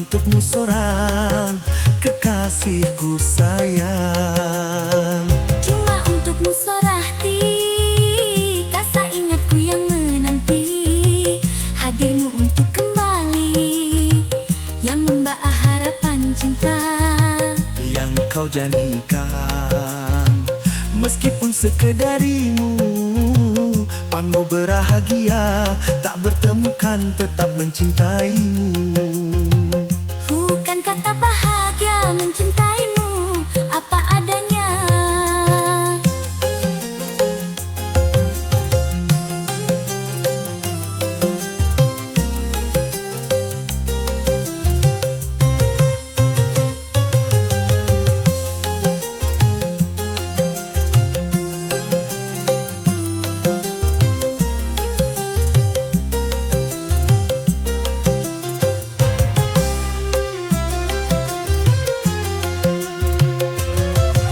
untukmu seorang kekasihku sayang. Cuma untukmu sorahti, kasa ingatku yang menanti hadirmu untuk kembali, yang membawa harapan cinta Yang kau janjikan, meskipun sekedarimu pangau berbahagia, tak bertemukan tetap mencintaimu. Bukan kata bahagia mencintaimu apa adanya.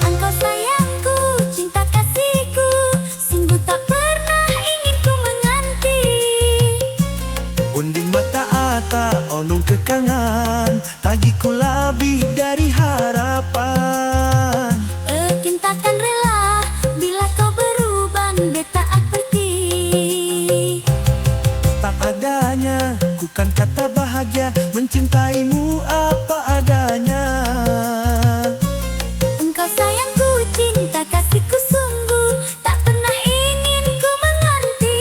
Engkau sayangku, cinta kasihku, sungguh tak pernah ingin ku menganti. Unding mata ata onung kekangan, tagiku lebih dari harapan. Cinta kan rela bila kau berubah, beta aperti. Tak adanya, bukan kata bahagia mencintaimu apa adanya. Engkau sayangku, cinta kasihku, sungguh tak pernah ingin ku menganti.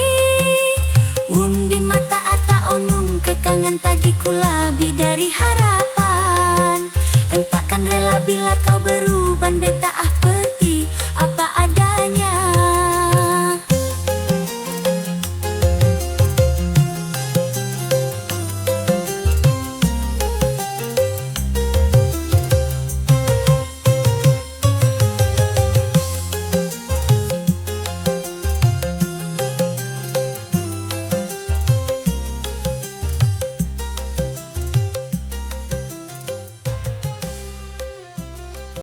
Undi mata ata onung kekangan, tagiku lebih dari harapan. Takkan rela bila kau berubah, beta ah peti.